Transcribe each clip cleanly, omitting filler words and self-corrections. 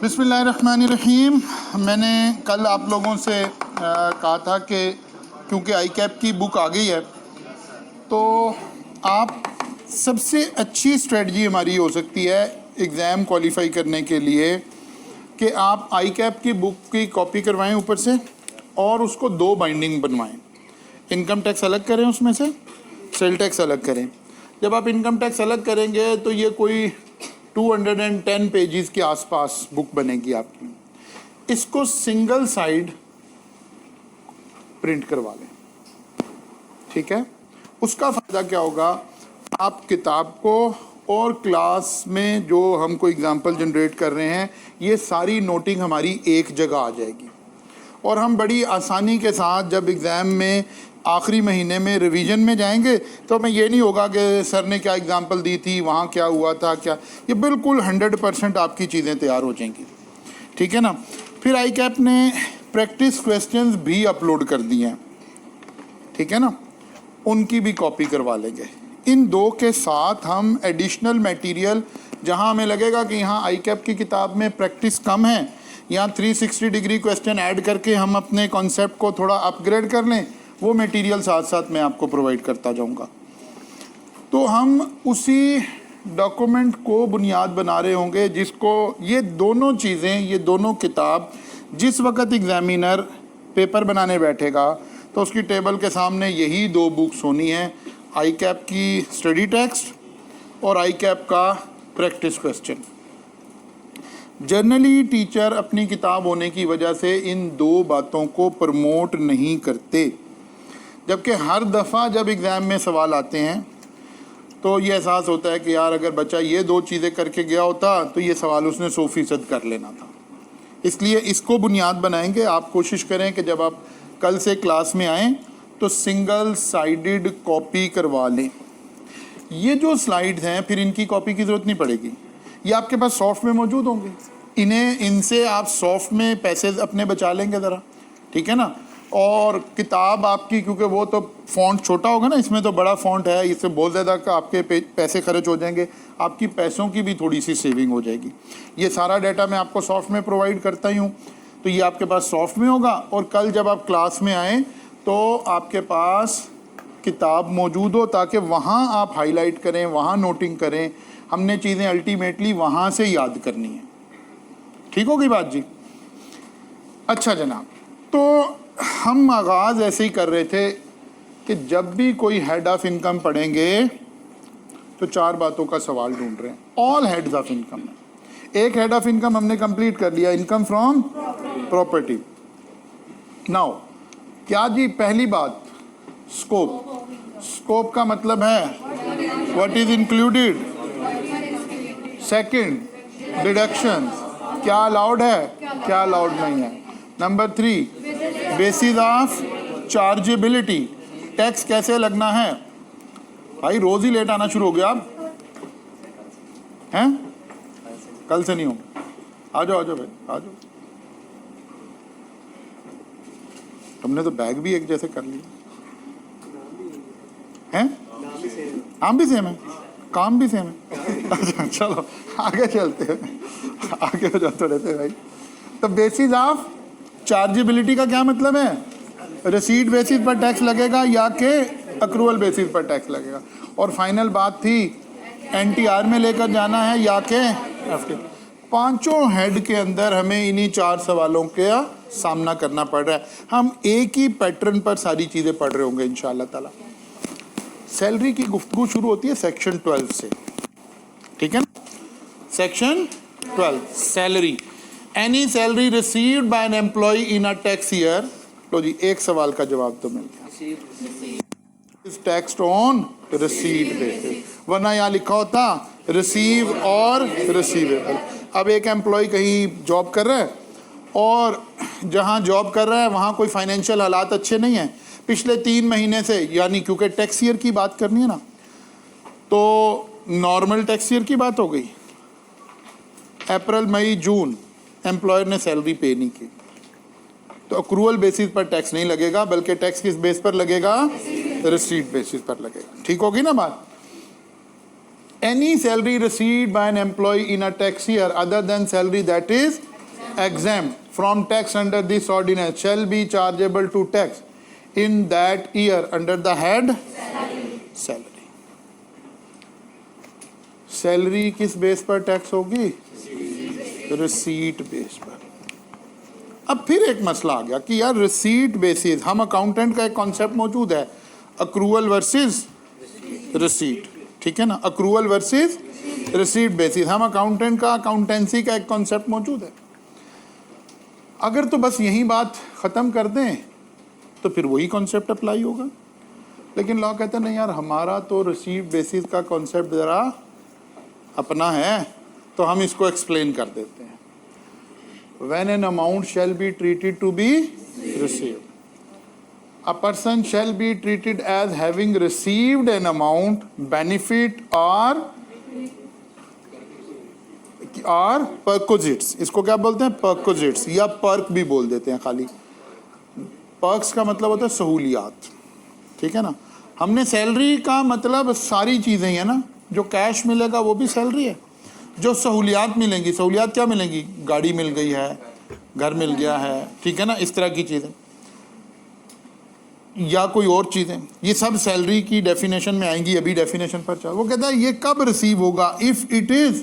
बिस्मिल्लाहिर्रहमानिर्रहीम। मैंने कल आप लोगों से कहा था कि क्योंकि आई कैप की बुक आ गई है तो आप सबसे अच्छी स्ट्रेटजी हमारी हो सकती है एग्ज़ाम क्वालिफाई करने के लिए कि आप आई कैप की बुक की कॉपी करवाएं ऊपर से और उसको 2 बाइंडिंग बनवाएं। इनकम टैक्स अलग करें, उसमें से सेल टैक्स अलग करें। जब आप इनकम टैक्स अलग करेंगे तो ये कोई 210 पेजेस के आसपास बुक बनेगी आपकी। इसको सिंगल साइड प्रिंट करवा लें, ठीक है। उसका फ़ायदा क्या होगा, आप किताब को और क्लास में जो हम कोई एग्जांपल जनरेट कर रहे हैं ये सारी नोटिंग हमारी एक जगह आ जाएगी और हम बड़ी आसानी के साथ जब एग्ज़ाम में आखिरी महीने में रिवीजन में जाएंगे तो हमें ये नहीं होगा कि सर ने क्या एग्जांपल दी थी, वहाँ क्या हुआ था, क्या, ये बिल्कुल 100% आपकी चीज़ें तैयार हो जाएंगी, ठीक है ना। फिर आई कैप ने प्रैक्टिस क्वेश्चंस भी अपलोड कर दिए हैं, ठीक है ना, उनकी भी कॉपी करवा लेंगे। इन 2 के साथ हम एडिशनल मटेरियल जहाँ हमें लगेगा कि यहाँ आई कैप की किताब में प्रैक्टिस कम है, यहाँ 360 डिग्री क्वेश्चन ऐड करके हम अपने कॉन्सेप्ट को थोड़ा अपग्रेड कर लें, वो मटेरियल साथ साथ मैं आपको प्रोवाइड करता जाऊंगा। तो हम उसी डॉक्यूमेंट को बुनियाद बना रहे होंगे जिसको ये दोनों चीज़ें, ये दोनों किताब जिस वक्त एग्जामिनर पेपर बनाने बैठेगा तो उसकी टेबल के सामने यही 2 बुक्स होनी है, आई कैप की स्टडी टेक्स्ट और आई कैप का प्रैक्टिस क्वेश्चन। जनरली टीचर अपनी किताब होने की वजह से इन 2 बातों को प्रमोट नहीं करते, जबकि हर दफ़ा जब एग्ज़ाम में सवाल आते हैं तो ये एहसास होता है कि यार अगर बच्चा ये 2 चीज़ें करके गया होता तो ये सवाल उसने 100% कर लेना था। इसलिए इसको बुनियाद बनाएंगे। आप कोशिश करें कि जब आप कल से क्लास में आएँ तो सिंगल साइडेड कॉपी करवा लें। ये जो स्लाइड्स हैं फिर इनकी कॉपी की ज़रूरत नहीं पड़ेगी, ये आपके पास सॉफ्ट में मौजूद होंगे। इनसे आप सॉफ्ट में पैसे अपने बचा लेंगे ज़रा, ठीक है ना। और किताब आपकी, क्योंकि वो तो फ़ॉन्ट छोटा होगा ना, इसमें तो बड़ा फ़ॉन्ट है, इससे बहुत ज़्यादा आपके पैसे खर्च हो जाएंगे, आपकी पैसों की भी थोड़ी सी सेविंग हो जाएगी। ये सारा डाटा मैं आपको सॉफ्ट में प्रोवाइड करता ही हूँ, तो ये आपके पास सॉफ्ट में होगा और कल जब आप क्लास में आएँ तो आपके पास किताब मौजूद हो ताकि वहाँ आप हाईलाइट करें, वहाँ नोटिंग करें। हमने चीज़ें अल्टीमेटली वहाँ से याद करनी है, ठीक होगी बात जी। अच्छा जनाब, तो हम आगाज़ ऐसे ही कर रहे थे कि जब भी कोई हेड ऑफ इनकम पढ़ेंगे तो 4 बातों का सवाल ढूंढ रहे हैं। ऑल हेड्स ऑफ इनकम है। एक हेड ऑफ इनकम हमने कंप्लीट कर लिया, इनकम फ्रॉम प्रॉपर्टी। नाउ क्या जी, पहली बात स्कोप। स्कोप का मतलब है what is included. Second deduction, क्या अलाउड है, क्या अलाउड नहीं है। Number 3 basis of chargeability, tax कैसे लगना है। भाई रोज ही लेट आना शुरू हो गया आप हैं, कल से नहीं हो। आ जाओ भाई, आ जाओ। तुमने तो बैग भी एक जैसे कर लिया हैं, नाम भी सेम है, काम भी सेम है। अच्छा चलो आगे चलते हैं, आगे हो जाते रहते भाई। तो बेसिस ऑफ चार्जेबिलिटी का क्या मतलब है, रिसीट बेसिस पर टैक्स लगेगा या के अक्रूवल बेसिस पर टैक्स लगेगा। और फाइनल बात थी एनटीआर में लेकर जाना है या के एफटी। 5 हेड के अंदर हमें इन्हीं 4 सवालों का सामना करना पड़ रहा है। हम एक ही पैटर्न पर सारी चीज़ें पढ़ रहे होंगे इंशाअल्लाह ताला। सैलरी की गुफ्तगू शुरू होती है सेक्शन 12 से, ठीक है ना। Section 12 salary, any salary received by an employee in a tax year. लो जी, एक सवाल का जवाब तो मिल गया, is taxed on receipt basis, वरना यहाँ लिखा होता रिसीव और रिसीवेबल। अब एक एम्प्लॉय कहीं जॉब कर रहा है और जहाँ जॉब कर रहा है वहाँ कोई फाइनेंशियल हालात अच्छे नहीं हैं पिछले 3 महीने से, यानी क्योंकि टैक्स ईयर की बात करनी है ना, तो नॉर्मल टैक्स ईयर की बात हो गई। अप्रैल मई जून एम्प्लॉयर ने सैलरी पे नहीं की तो अक्रूवल बेसिस पर टैक्स नहीं लगेगा, बल्कि टैक्स किस बेस पर लगेगा, रिसीट बेसिस पर लगेगा। ठीक होगी ना बात। Any salary received by an employee in a tax year other than salary that is exempt from tax under this ordinance shall be chargeable to tax in that year under the head salary. Salary किस base पर tax होगी? Receipt base पर। अब फिर एक मसला आ गया कि यार रिसीट बेसिस, हम अकाउंटेंट का एक कॉन्सेप्ट मौजूद है अक्रूवल वर्सेस रिसीट, ठीक है ना, अक्रूवल वर्सेस रिसीट बेसिस, हम अकाउंटेंट का अकाउंटेंसी का एक कॉन्सेप्ट मौजूद है। अगर तो बस यही बात ख़त्म कर दें तो फिर वही कॉन्सेप्ट अप्लाई होगा, लेकिन लॉ कहते हैं नहीं यार, हमारा तो रिसीट बेसिस का कॉन्सेप्ट ज़रा अपना है, तो हम इसको एक्सप्लेन कर देते हैं। When an amount shall be treated to be received, a person shall be treated as having received an amount, benefit or perquisites। इसको क्या बोलते हैं? perquisites या पर्क भी बोल देते हैं खाली। पर्क्स का मतलब होता है सहूलियात, ठीक है ना। हमने सैलरी का मतलब सारी चीज़ें हैं ना, जो कैश मिलेगा वो भी सैलरी है, जो सहूलियात मिलेंगी, सहूलियात क्या मिलेंगी? गाड़ी मिल गई है, घर मिल गया है, ठीक है ना, इस तरह की चीज़ें या कोई और चीज़ें, ये सब सैलरी की डेफिनेशन में आएंगी। अभी डेफिनेशन पर चल, वो कहता है ये कब रिसीव होगा? If it is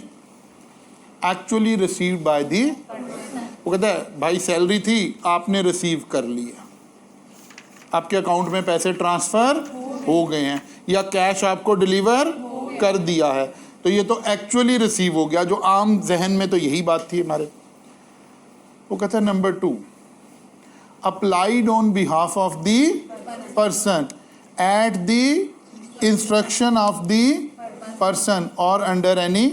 actually received by the, वो कहता है भाई सैलरी थी, आपने रिसीव कर लिया, आपके अकाउंट में पैसे ट्रांसफ़र हो गए हैं या कैश आपको डिलीवर कर दिया है, तो ये तो एक्चुअली रिसीव हो गया। जो आम जहन में तो यही बात थी हमारे। वो कहता है number 2, applied on behalf of the person at the instruction of the person और अंडर एनी।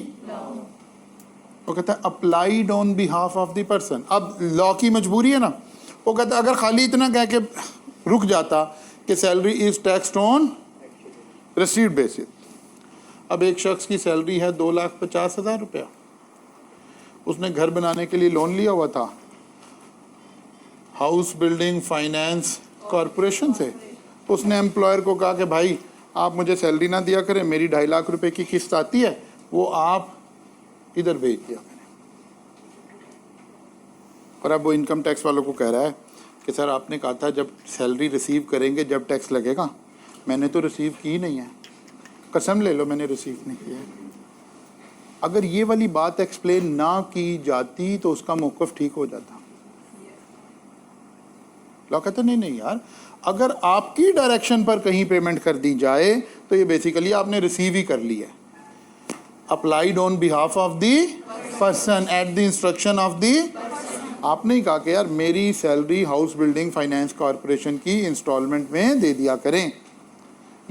वो कहता है applied on behalf of the person. अब लॉ की मजबूरी है ना, वो कहता है अगर खाली इतना कह के रुक जाता कि salary is taxed on received basis. अब एक शख्स की सैलरी है 2,50,000 रुपया, उसने घर बनाने के लिए लोन लिया हुआ था हाउस बिल्डिंग फाइनेंस कॉरपोरेशन से। उसने एम्प्लॉयर को कहा कि भाई आप मुझे सैलरी ना दिया करें, मेरी 2.5 लाख रुपए की किस्त आती है, वो आप इधर भेज दिया मैंने। और अब वो इनकम टैक्स वालों को कह रहा है कि सर आपने कहा था जब सैलरी रिसीव करेंगे जब टैक्स लगेगा, मैंने तो रिसीव की नहीं है, कसम ले लो मैंने रिसीव नहीं किया है। अगर ये वाली बात एक्सप्लेन ना की जाती तो उसका मौक़िफ़ ठीक हो जाता। लॉ कहते नहीं नहीं यार, अगर आपकी डायरेक्शन पर कहीं पेमेंट कर दी जाए तो ये बेसिकली आपने रिसीव ही कर ली है। Applied on behalf of the person at the instruction of the. आपने ही कहा कि यार मेरी salary house building finance corporation की इंस्टॉलमेंट में दे दिया करें,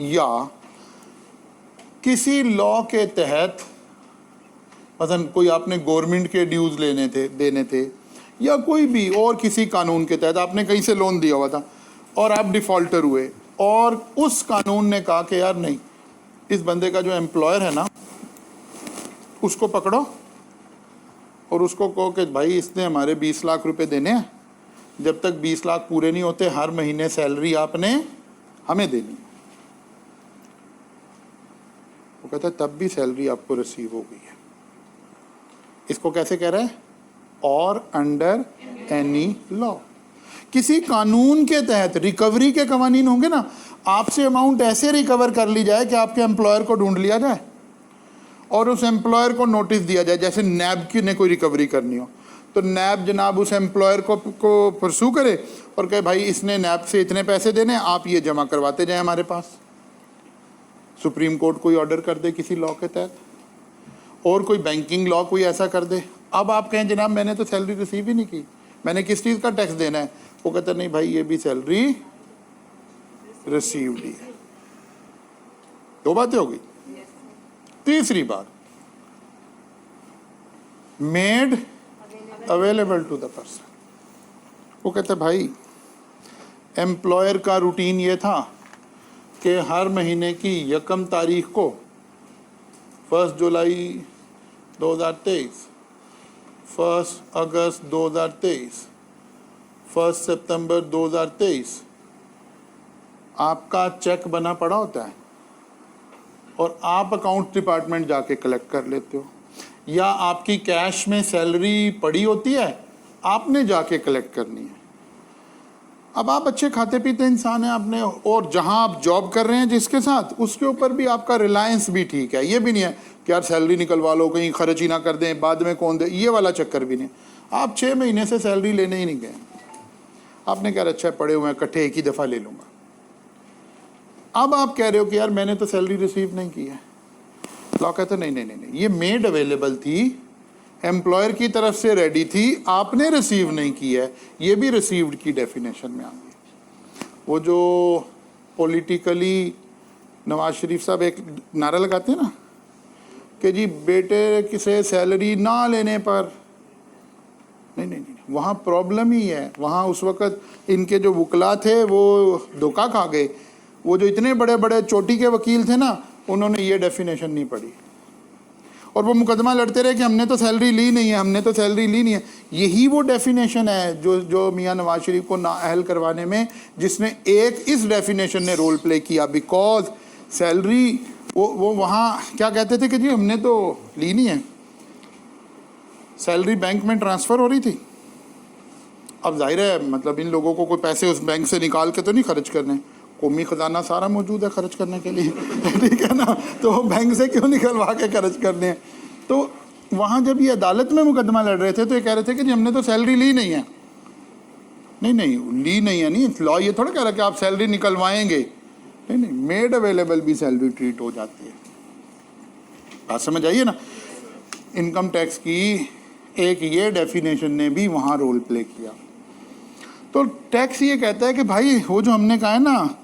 या किसी लॉ के तहत मसलन कोई आपने गवर्नमेंट के ड्यूज़ देने थे, या कोई भी और किसी कानून के तहत आपने कहीं से लोन दिया हुआ था और आप डिफ़ॉल्टर हुए, और उस कानून ने कहा कि यार नहीं, इस बंदे का जो एम्प्लॉयर है ना उसको पकड़ो और उसको कहो कि भाई इसने हमारे 20 लाख रुपए देने हैं, जब तक 20 लाख पूरे नहीं होते हर महीने सैलरी आपने हमें देनी। वो कहता है तब भी सैलरी आपको रिसीव हो गई है। इसको कैसे कह रहा है? और अंडर एनी लॉ, किसी कानून के तहत रिकवरी के कवानीन होंगे ना, आपसे अमाउंट ऐसे रिकवर कर ली जाए कि आपके एम्प्लॉयर को ढूंढ लिया जाए और उस एम्प्लॉयर को नोटिस दिया जाए। जैसे नैब की ने कोई रिकवरी करनी हो तो नैब जनाब उस एम्प्लॉयर को परसू करे और कहे भाई इसने नैब से इतने पैसे देने, आप ये जमा करवाते जाएं हमारे पास। सुप्रीम कोर्ट कोई ऑर्डर कर दे किसी लॉ के तहत, और कोई बैंकिंग लॉ कोई ऐसा कर दे। अब आप कहें जनाब मैंने तो सैलरी रिसीव ही नहीं की, मैंने किस चीज़ का टैक्स देना है? वो कहता नहीं भाई ये भी सैलरी रिसीव्ड ही है। 2 बातें हो गई। तीसरी बात, made available to the person. वो कहते भाई एम्प्लॉयर का रूटीन ये था कि हर महीने की 1 तारीख को 1 जुलाई 2023, 1 अगस्त 2023, 1 सितंबर 2023 आपका चेक बना पड़ा होता है और आप अकाउंट डिपार्टमेंट जाके कलेक्ट कर लेते हो, या आपकी कैश में सैलरी पड़ी होती है, आपने जाके कलेक्ट करनी है। अब आप अच्छे खाते पीते इंसान हैं आपने, और जहां आप जॉब कर रहे हैं जिसके साथ, उसके ऊपर भी आपका रिलायंस भी ठीक है। ये भी नहीं है कि यार सैलरी निकलवा लो, कहीं खर्च ही ना कर दें, बाद में कौन दे, ये वाला चक्कर भी नहीं। आप 6 महीने से सैलरी लेने ही नहीं गए, आपने कहा अच्छा पड़े हुए हैं इकट्ठे एक ही दफ़ा ले लूँगा। अब आप कह रहे हो कि यार मैंने तो सैलरी रिसीव नहीं की है। लॉ कहते नहीं नहीं नहीं नहीं, ये मेड अवेलेबल थी, एम्प्लॉयर की तरफ से रेडी थी, आपने रिसीव नहीं की है, ये भी रिसीव्ड की डेफिनेशन में आ गई। वो जो पॉलिटिकली नवाज शरीफ साहब एक नारा लगाते हैं ना कि जी बेटे से सैलरी ना लेने पर, नहीं नहीं नहीं, वहाँ प्रॉब्लम ही है। वहाँ उस वक़्त इनके जो वकला थे वो धोखा खा गए। वो जो इतने बड़े बड़े चोटी के वकील थे ना, उन्होंने ये डेफिनेशन नहीं पढ़ी और वो मुकदमा लड़ते रहे कि हमने तो सैलरी ली नहीं है, हमने तो सैलरी ली नहीं है। यही वो डेफिनेशन है जो मियां नवाज शरीफ को नाअहल करवाने में, जिसने एक इस डेफिनेशन ने रोल प्ले किया। बिकॉज सैलरी वो वहाँ क्या कहते थे कि जी हमने तो ली नहीं है, सैलरी बैंक में ट्रांसफ़र हो रही थी। अब जाहिर है मतलब इन लोगों को कोई पैसे उस बैंक से निकाल के तो नहीं खर्च करने, कौमी ख़जाना सारा मौजूद है खर्च करने के लिए ठीक है ना, तो बैंक से क्यों निकलवा के खर्च करने हैं। तो वहाँ जब ये अदालत में मुकदमा लड़ रहे थे तो ये कह रहे थे कि जी हमने तो सैलरी ली नहीं है। नहीं नहीं, ली नहीं है नहीं, लॉ ये थोड़ा कह रहा है कि आप सैलरी निकलवाएंगे। नहीं नहीं, मेड अवेलेबल भी सैलरी ट्रीट हो जाती है। बात समझ आइए ना। इनकम टैक्स की एक ये डेफिनेशन ने भी वहाँ रोल प्ले किया। तो टैक्स ये कहता है कि भाई वो जो हमने कहा है ना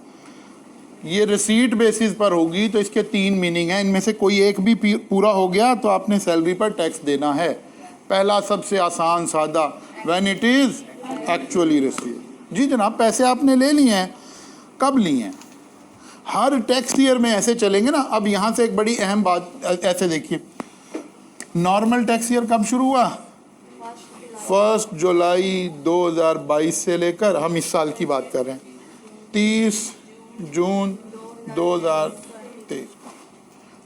ये रिसीट बेसिस पर होगी, तो इसके 3 मीनिंग हैं, इनमें से कोई एक भी पूरा हो गया तो आपने सैलरी पर टैक्स देना है। पहला सबसे आसान सादा, when it is actually received. जी जनाब, पैसे आपने ले लिए हैं, कब लिए हैं? हर टैक्स ईयर में ऐसे चलेंगे ना। अब यहाँ से एक बड़ी अहम बात ऐसे देखिए, नॉर्मल टैक्स ईयर कब शुरू हुआ? 1 जुलाई 2022 से लेकर, हम इस साल की बात कर रहे हैं, 30 जून 2023।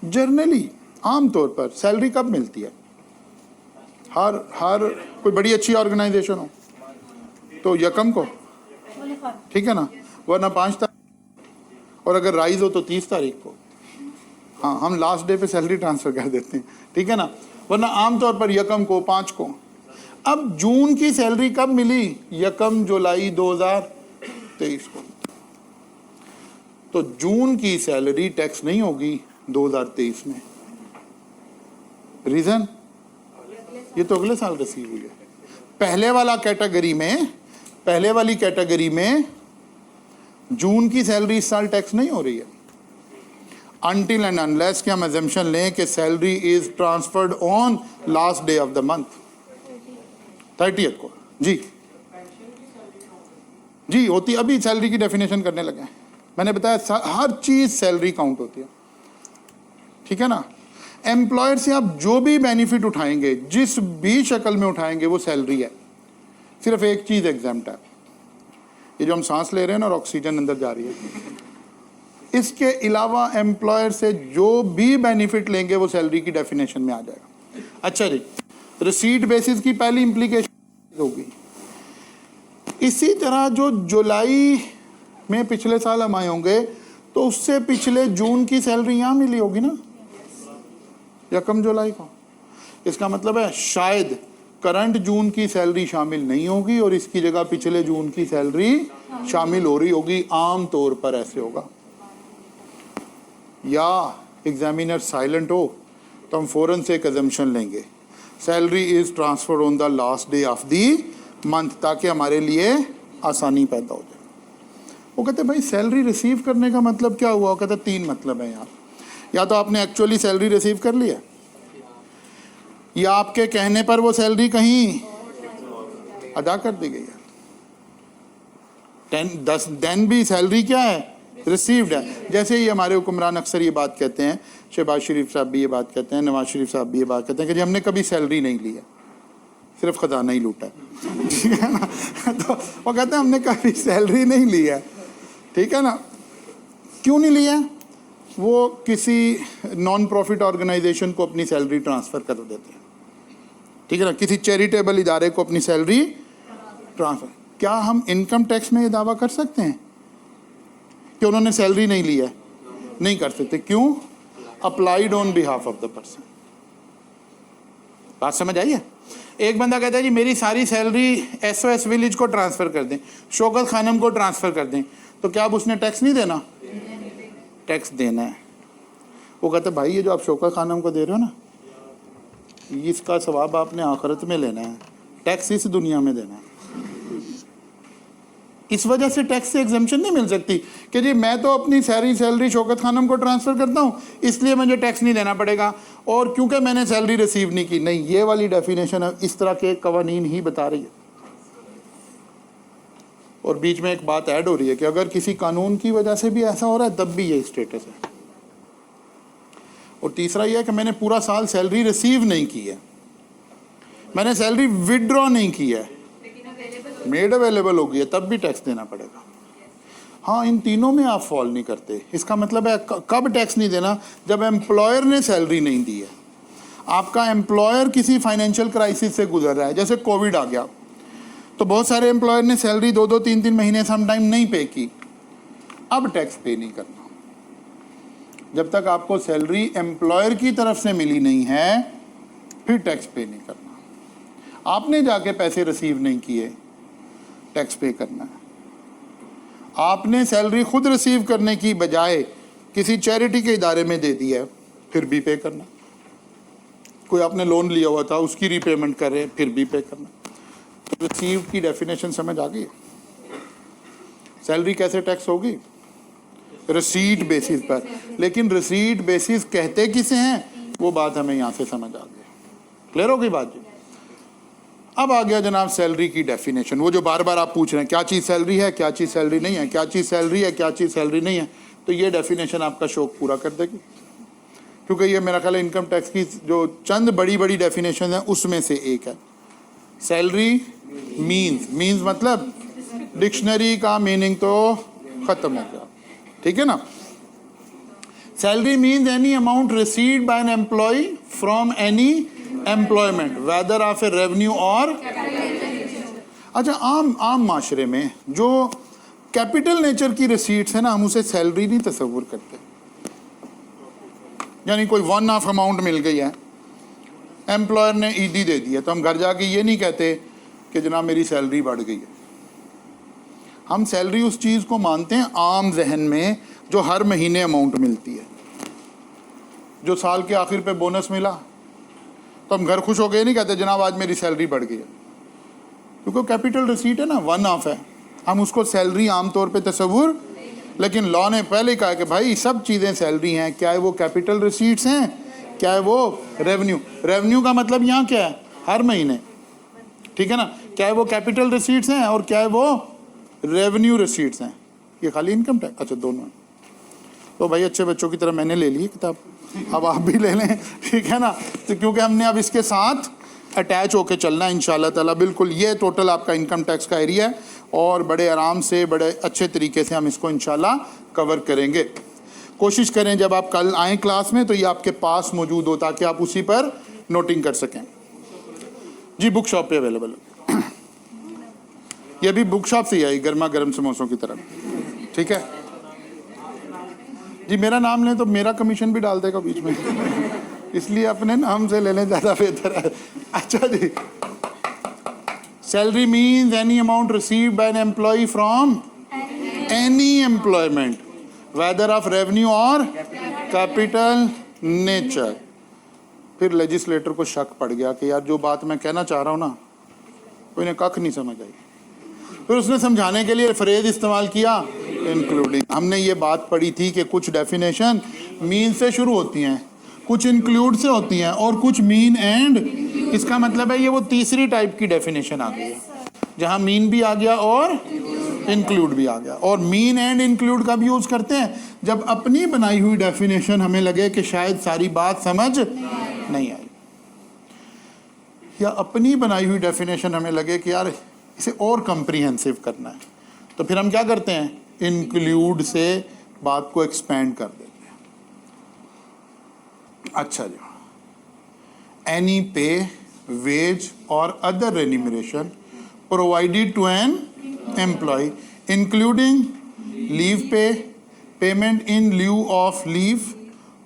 जर्नली आमतौर पर सैलरी कब मिलती है? हर कोई बड़ी अच्छी ऑर्गेनाइजेशन हो तो यकम को, ठीक है ना, वरना 5 तारीख, और अगर राइज हो तो 30 तारीख को। हाँ, हम लास्ट डे पे सैलरी ट्रांसफ़र कर देते हैं, ठीक है ना, वरना आमतौर पर यकम को, 5 को। अब जून की सैलरी कब मिली? यकम जुलाई 2023 को। तो जून की सैलरी टैक्स नहीं होगी 2023 में। रीज़न, ये तो अगले साल रिसीव हुई है। पहले वाली कैटेगरी में जून की सैलरी इस साल टैक्स नहीं हो रही है, अनटिल एंड अनलेस कि हम अजम्पशन लें कि salary is transferred on last day of the month, 30th को। जी होती, अभी सैलरी की डेफिनेशन करने लगे हैं। मैंने बताया हर चीज़ सैलरी काउंट होती है, ठीक है ना। एम्प्लॉयर से आप जो भी बेनिफिट उठाएंगे, जिस भी शक्ल में उठाएंगे, वो सैलरी है। सिर्फ एक चीज़ एग्जाम्प्ट है, ये जो हम सांस ले रहे हैं ना और ऑक्सीजन अंदर जा रही है, इसके अलावा एम्प्लॉयर से जो भी बेनिफिट लेंगे वो सैलरी की डेफिनेशन में आ जाएगा। अच्छा जी, रिसीट बेसिस की पहली इम्प्लीकेशन होगी। इसी तरह जो जुलाई में पिछले साल हम आए होंगे तो उससे पिछले जून की सैलरी यहाँ मिली होगी ना, यकम जुलाई को। इसका मतलब है शायद करंट जून की सैलरी शामिल नहीं होगी और इसकी जगह पिछले जून की सैलरी शामिल हो रही होगी। आम तौर पर ऐसे होगा। या एग्जामिनर साइलेंट हो तो हम फ़ौरन से एक अजम्पशन लेंगे, salary is transferred on the last day of the month, ताकि हमारे लिए आसानी पैदा हो जाए। वो कहते भाई सैलरी रिसीव करने का मतलब क्या हुआ? वो कहते 3 मतलब है यार। या तो आपने एक्चुअली सैलरी रिसीव कर लिया, या आपके कहने पर वो सैलरी कहीं अदा कर दी गई है। 10 दिन भी सैलरी क्या है? रिसीव्ड है। जैसे ही हमारे हुक्मरान अक्सर ये बात कहते हैं, शहबाज शरीफ साहब भी ये बात कहते हैं, नवाज शरीफ साहब भी ये बात कहते हैं कि जी हमने कभी सैलरी नहीं ली है, सिर्फ खजाना ही लूटा है, ठीक है ना। तो वो कहते हैं हमने कभी सैलरी नहीं ली है, ठीक है ना। क्यों नहीं ली है? वो किसी नॉन प्रॉफिट ऑर्गेनाइजेशन को अपनी सैलरी ट्रांसफ़र कर देते हैं, ठीक है ना, किसी चैरिटेबल इदारे को अपनी सैलरी ट्रांसफर। क्या हम इनकम टैक्स में ये दावा कर सकते हैं कि उन्होंने सैलरी नहीं लिया है? नहीं कर सकते। क्यों? Applied on behalf of the person. बात समझ आई है? एक बंदा कहता है जी मेरी सारी सैलरी SOS विलेज को ट्रांसफर कर दें, शौकत खानम को ट्रांसफर कर दें, तो क्या अब उसने टैक्स नहीं देना? टैक्स देना है। वो कहता है भाई ये जो आप शौकत खानम को दे रहे हो ना, इसका सवाब आपने आखिरत में लेना है, टैक्स इस दुनिया में देना है। इस वजह से टैक्स से एग्जम्पशन नहीं मिल सकती कि जी मैं तो अपनी सारी सैलरी शौकत खानम को ट्रांसफ़र करता हूँ इसलिए मुझे टैक्स नहीं देना पड़ेगा, और क्योंकि मैंने सैलरी रिसीव नहीं की। नहीं, ये वाली डेफिनेशन है इस तरह के कवानीन ही बता रही है। और बीच में एक बात ऐड हो रही है कि अगर किसी कानून की वजह से भी ऐसा हो रहा है तब भी ये स्टेटस है। और तीसरा यह है कि मैंने पूरा साल सैलरी रिसीव नहीं की है, मैंने सैलरी विदड्रॉ नहीं की है, मेड अवेलेबल हो गई है, तब भी टैक्स देना पड़ेगा। हाँ, इन तीनों में आप फॉल नहीं करते। इसका मतलब है कब टैक्स नहीं देना? जब एम्प्लॉयर ने सैलरी नहीं दी है। आपका एम्प्लॉयर किसी फाइनेंशियल क्राइसिस से गुजर रहा है, जैसे कोविड आ गया तो बहुत सारे एम्प्लॉयर ने सैलरी 2-2, 3-3 महीने समटाइम नहीं पे की, अब टैक्स पे नहीं करना। जब तक आपको सैलरी एम्प्लॉयर की तरफ से मिली नहीं है फिर टैक्स पे नहीं करना। आपने जाके पैसे रिसीव नहीं किए, टैक्स पे करना है। आपने सैलरी खुद रिसीव करने की बजाय किसी चैरिटी के इदारे में दे दी है, फिर भी पे करना। कोई आपने लोन लिया हुआ था उसकी रीपेमेंट कर रहे हैं, फिर भी पे करना। तो रिसीव की डेफिनेशन समझ आ गई? सैलरी कैसे टैक्स होगी? रिसीट बेसिस पर। लेकिन रिसीट बेसिस कहते किसे हैं वो बात हमें यहाँ से समझ आ गई। क्लियर हो गई बात जी? अब आ गया जनाब सैलरी की डेफिनेशन। वो जो बार बार आप पूछ रहे हैं क्या चीज़ सैलरी है, क्या चीज़ सैलरी नहीं है, क्या चीज़ सैलरी है, क्या चीज़ सैलरी नहीं है, तो ये डेफिनेशन आपका शौक पूरा कर देगी। क्योंकि ये मेरा ख्याल है इनकम टैक्स की जो चंद बड़ी बड़ी डेफिनेशन है उसमें से एक है। सैलरी मीन्स मतलब डिक्शनरी का मीनिंग तो ख़त्म हो गया, ठीक है ना? Salary means any amount received by an employee from any employment whether of a revenue or. अच्छा, आम माशरे में जो कैपिटल नेचर की रिसीट्स है ना, हम उसे सैलरी नहीं तस्वुर करते। यानी कोई वन ऑफ अमाउंट मिल गई है, एम्प्लॉयर ने ईदी दे दी है, तो हम घर जाके ये नहीं कहते कि जनाब मेरी सैलरी बढ़ गई है। हम सैलरी उस चीज़ को मानते हैं आम जहन में जो हर महीने अमाउंट मिलती है। जो साल के आखिर पे बोनस मिला तो हम घर खुश हो गए नहीं कहते जनाब आज मेरी सैलरी बढ़ गई है, क्योंकि कैपिटल रिसीट है ना, वन ऑफ है, हम उसको सैलरी आमतौर पे तस्वुर। लेकिन लॉ ने पहले ही कहा कि भाई सब चीज़ें सैलरी हैं, क्या है वो कैपिटल रिसीट्स हैं, क्या है वो रेवेन्यू का मतलब यहाँ क्या है? हर महीने, ठीक है ना? क्या है वो कैपिटल रिसीट्स हैं और क्या है वो रेवेन्यू रिसीट्स हैं। ये खाली इनकम टैक्स, अच्छा दोनों है। तो भाई अच्छे बच्चों की तरह मैंने ले ली किताब, अब आप भी ले लें, ठीक है ना? तो क्योंकि हमने अब इसके साथ अटैच होके चलना है इंशाल्लाह ताला। बिल्कुल ये टोटल आपका इनकम टैक्स का एरिया है और बड़े आराम से बड़े अच्छे तरीके से हम इसको इंशाल्लाह कवर करेंगे। कोशिश करें जब आप कल आएँ क्लास में तो ये आपके पास मौजूद हो ताकि आप उसी पर नोटिंग कर सकें। जी बुक शॉप पे अवेलेबल है, ये भी बुक शॉप से ही आई गर्मा गर्म समोसों की तरह, ठीक है जी? मेरा नाम लें तो मेरा कमीशन भी डाल देगा बीच में, इसलिए अपने नाम से ले लें, ज़्यादा बेहतर है। अच्छा जी, salary means any amount received by an employee from any employment whether of revenue और कैपिटल नेचर। फिर लेजिस्लेटर को शक पड़ गया कि यार जो बात मैं कहना चाह रहा हूँ ना कोई ने कख नहीं समझ आई। फिर उसने समझाने के लिए फ्रेज इस्तेमाल किया इंक्लूडिंग। हमने ये बात पढ़ी थी कि कुछ डेफिनेशन मीन से शुरू होती हैं, कुछ इंक्लूड से होती हैं और कुछ मीन एंड। इसका मतलब है ये वो तीसरी टाइप की डेफिनेशन आ गई है जहाँ मीन भी आ गया और इंक्लूड भी आ गया। और मीन एंड इंक्लूड का भी यूज़ करते हैं जब अपनी बनाई हुई डेफिनेशन हमें लगे कि शायद सारी बात समझ नहीं आई, या अपनी बनाई हुई डेफिनेशन हमें लगे कि यार इसे और कम्प्रीहेंसिव करना है, तो फिर हम क्या करते हैं? इंक्लूड से बात को एक्सपेंड कर देते हैं। अच्छा जी, एनी पे वेज और other remuneration provided to an employee, including leave pay, payment in lieu of leave,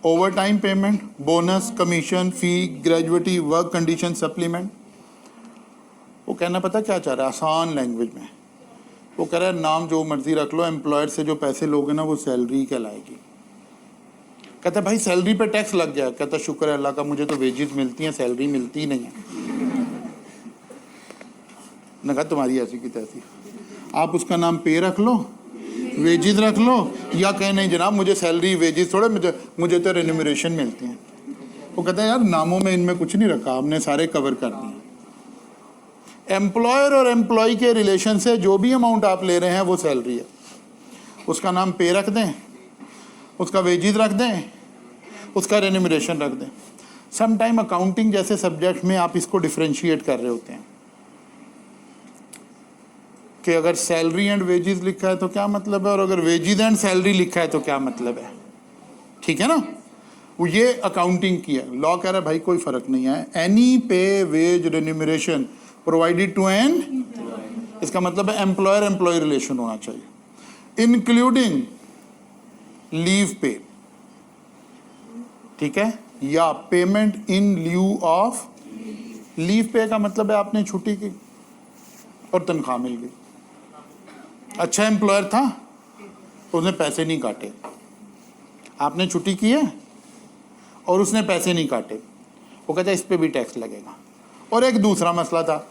overtime payment, bonus, commission, fee, gratuity, work condition supplement. वो कहना पता क्या चाह रहा है आसान लैंग्वेज में, वो कह रहा है नाम जो मर्जी रख लो, एम्प्लॉयर से जो पैसे लोगे ना वो सैलरी कहलाएगी। कहता है भाई सैलरी पे टैक्स लग गया। कहता शुक्र है अल्लाह का मुझे तो वेजेस मिलती हैं, सैलरी मिलती ही नहीं है। ने कहा तुम्हारी ऐसी की तैसी, आप उसका नाम पे रख लो, वेजेस रख लो, या कहें नहीं जनाब मुझे सैलरी वेजेस थोड़े, मुझे तो रेन्यूमरेशन मिलती हैं। वो कहता है यार नामों में इनमें कुछ नहीं रखा, हमने सारे कवर कर दिए। एम्प्लॉयर और एम्प्लॉय के रिलेशन से जो भी अमाउंट आप ले रहे हैं वो सैलरी है, उसका नाम पे रख दें, उसका वेजेस रख दें, उसका रेन्यूमरेशन रख दें। सम टाइम अकाउंटिंग जैसे सब्जेक्ट में आप इसको डिफरेंशिएट कर रहे होते हैं कि अगर सैलरी एंड वेजेस लिखा है तो क्या मतलब है, और अगर वेजेस एंड सैलरी लिखा है तो क्या मतलब है। ठीक है ना, वो ये अकाउंटिंग की है। लॉ कह रहा है भाई कोई फर्क नहीं है, any pay wage remuneration provided to an, इसका मतलब है एम्प्लॉयर एम्प्लॉय रिलेशन होना चाहिए, इंक्लूडिंग लीव पे, ठीक है, या payment in lieu of leave पे का मतलब है आपने छुट्टी की और तनख्वाह मिल गई। अच्छा एम्प्लॉयर था तो उसने पैसे नहीं काटे, आपने छुट्टी की है और उसने पैसे नहीं काटे, वो कहता है इस पे भी टैक्स लगेगा। और एक दूसरा मसला था,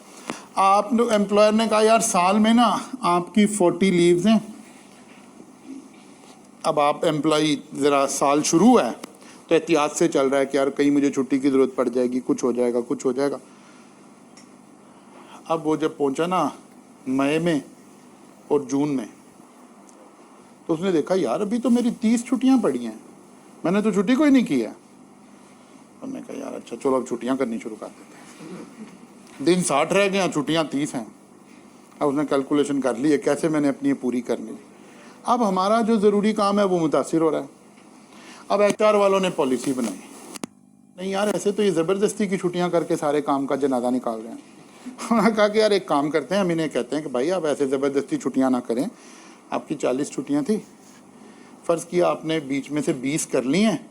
आप एम्प्लॉयर ने कहा यार साल में ना आपकी 40 लीव्स हैं, अब आप एम्प्लॉई ज़रा साल शुरू है तो एहतियात से चल रहा है कि यार कहीं मुझे छुट्टी की ज़रूरत पड़ जाएगी, कुछ हो जाएगा कुछ हो जाएगा। अब वो जब पहुंचा ना मई में और जून में, तो उसने देखा यार अभी तो मेरी 30 छुट्टियां पड़ी हैं, मैंने तो छुट्टी कोई नहीं की है। हमने कहा यार अच्छा चलो अब छुट्टियां करनी शुरू कर देते हैं। दिन 60 रह गए, छुट्टियां 30 हैं। अब उसने कैलकुलेशन कर ली है कैसे मैंने अपनी पूरी करनी। अब हमारा जो ज़रूरी काम है वो मुतासिर हो रहा है। अब HR वालों ने पॉलिसी बनाई, नहीं यार ऐसे तो ये ज़बरदस्ती की छुट्टियां करके सारे काम का जनाजा निकाल रहे हैं। उन्होंने कहा कि यार एक काम करते हैं, हम इन्हें कहते हैं कि भाई आप ऐसे ज़बरदस्ती छुट्टियां ना करें। आपकी 40 छुट्टियां थी, फ़र्ज़ किया आपने बीच में से 20 कर ली हैं,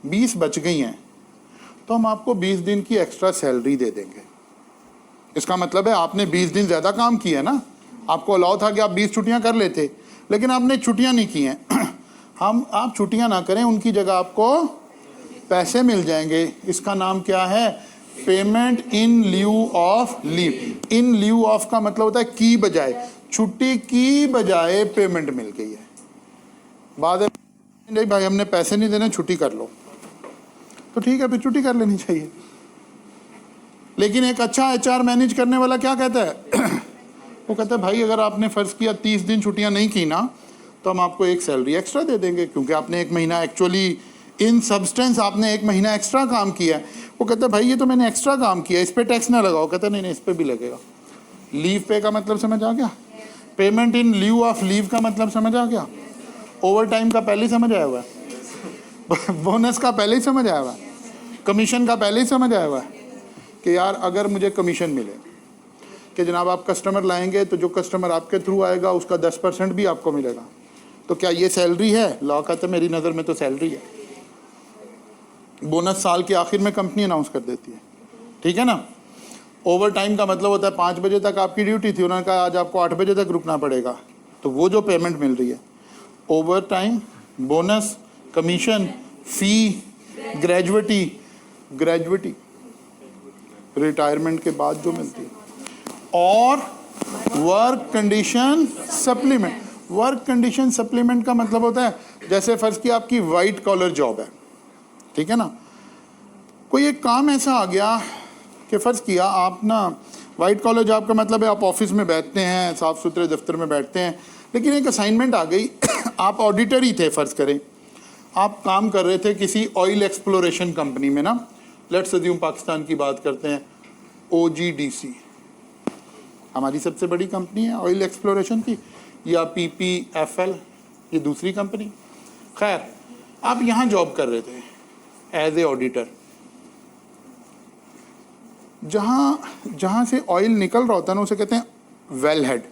20 बच गई हैं, तो हम आपको 20 दिन की एक्स्ट्रा सैलरी दे देंगे। इसका मतलब है आपने 20 दिन ज़्यादा काम किया है ना, आपको अलाउ था कि आप 20 छुट्टियां कर लेते, लेकिन आपने छुट्टियां नहीं की हैं। आप छुट्टियां ना करें, उनकी जगह आपको पैसे मिल जाएंगे। इसका नाम क्या है, payment in lieu of leave. In lieu of का मतलब होता है की बजाय, छुट्टी की बजाय पेमेंट मिल गई है। बाद नहीं भाई हमने पैसे नहीं देने, छुट्टी कर लो, तो ठीक है फिर छुट्टी कर लेनी चाहिए। लेकिन एक अच्छा HR मैनेज करने वाला क्या कहता है वो कहता है भाई अगर आपने फ़र्ज़ किया 30 दिन छुट्टियां नहीं की ना, तो हम आपको एक सैलरी एक्स्ट्रा दे देंगे, क्योंकि आपने एक महीना एक्चुअली इन सब्सटेंस आपने एक महीना एक्स्ट्रा काम किया है। वो कहता है भाई ये तो मैंने एक्स्ट्रा काम किया, इस पर टैक्स ना लगाओ। कहता है नहीं इस पर भी लगेगा। लीव पे का मतलब समझ आ गया, payment in lieu of leave का मतलब समझ आ गया, ओवर टाइम का पहले ही समझ आया हुआ है, बोनस का पहले ही समझ आया हुआ है, कमीशन का पहले ही समझ आया हुआ है कि यार अगर मुझे कमीशन मिले कि जनाब आप कस्टमर लाएंगे तो जो कस्टमर आपके थ्रू आएगा उसका 10% भी आपको मिलेगा, तो क्या ये सैलरी है? लॉ कहता है मेरी नज़र में तो सैलरी है। बोनस साल के आखिर में कंपनी अनाउंस कर देती है, ठीक है ना। ओवर टाइम का मतलब होता है 5 बजे तक आपकी ड्यूटी थी, उन्होंने कहा आज आपको 8 बजे तक रुकना पड़ेगा, तो वो जो पेमेंट मिल रही है ओवर टाइम, बोनस, कमीशन, फ़ी, ग्रेजुएटी रिटायरमेंट के बाद जो मिलती है, और work condition supplement. Work condition supplement का मतलब होता है जैसे फ़र्ज़ की आपकी वाइट कॉलर जॉब है, ठीक है ना, कोई एक काम ऐसा आ गया कि फ़र्ज़ किया आप ना वाइट कॉलर जॉब का मतलब है आप ऑफिस में बैठते हैं, साफ़ सुथरे दफ्तर में बैठते हैं, लेकिन एक असाइनमेंट आ गई आप ऑडिटर ही थे, फ़र्ज़ करें आप काम कर रहे थे किसी ऑयल एक्सप्लोरेशन कंपनी में ना, लेट्स अज्यूम पाकिस्तान की बात करते हैं, OGDC हमारी सबसे बड़ी कंपनी है ऑयल एक्सप्लोरेशन की, या PPFL ये दूसरी कंपनी। खैर आप यहाँ जॉब कर रहे थे एज ए ऑडिटर। जहाँ से ऑयल निकल रहा होता है ना उसे कहते हैं वेल हेड।